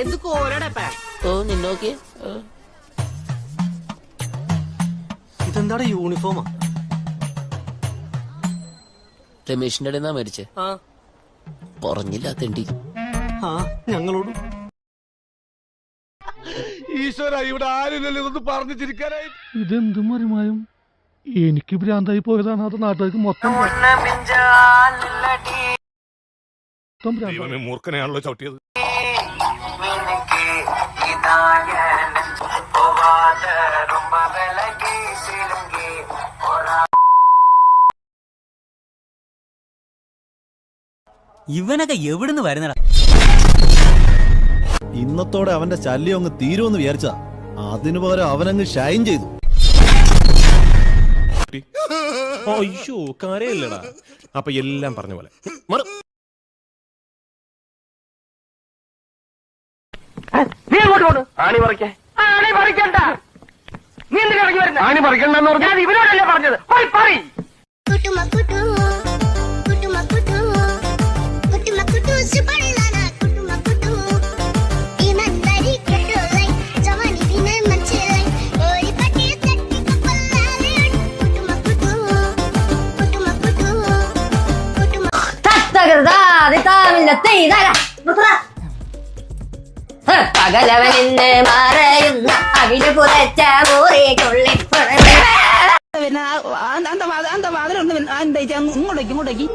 ఎందుకు ఓరడపా ഓ നിന്നോക്കി ഇതെന്താടാ യൂണിഫോമാ? രമേശിന്റെ ഇടയിൽ നിന്നാ മേടിച്ചേ. ആ പറഞ്ഞില്ല തെണ്ടി. ആ ഞങ്ങളോടും. ഈശ്വര, ഇവിടെ ആരില്ലല്ലോ ഇതൊന്ന് പറഞ്ഞു ചിരിക്കാനായി. ഇതെന്തും മറിമായും എനിക്ക് ഭ്രാന്തായി പോയതാണ്. അത് നാട്ടുകാർക്ക് മൊത്തം ദൈവമേ, മൂർഖനെയാണല്ലോ ചവിട്ടിയത്. ഇവനൊക്കെ എവിടുന്ന് വരുന്നടാ? ഇന്നത്തോടെ അവന്റെ ശല്യം അങ്ങ് തീരുമെന്ന് വിചാരിച്ച, അതിനു പകരം അവനങ്ങ് ഷൈൻ ചെയ്തു. അയ്യോ, കരയല്ലടാ. അപ്പൊ എല്ലാം പറഞ്ഞ പോലെ നീ അങ്ങോട്ട് പോണ്. ആണി പറിക്കണ്ട. നീ എന്തിനാ ഇറങ്ങി വരുന്നത്? ആണി പറിക്കണ്ടെന്ന് പറഞ്ഞു. ഞാൻ ഇവരോടല്ലേ പറഞ്ഞത്. പോയി പറയ്. പകലവനെന്ന് മറയുന്ന അവില് പുലച്ച മുറിക്കുള്ളിൽ ഇങ്ങോട്ടേക്ക്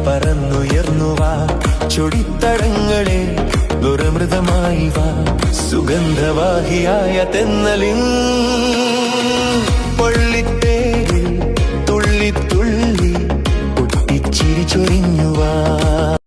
പറന്നുയർന്നുവാ ചൊടിത്തടങ്ങളെ ദുരമൃതമായി വാ, സുഗന്ധവാഹിയായ തെന്നലിൻ പൊള്ളിത്തേരിൽ തുള്ളി തുള്ളി പൊട്ടിച്ചിരി ചൊരിഞ്ഞുവാ.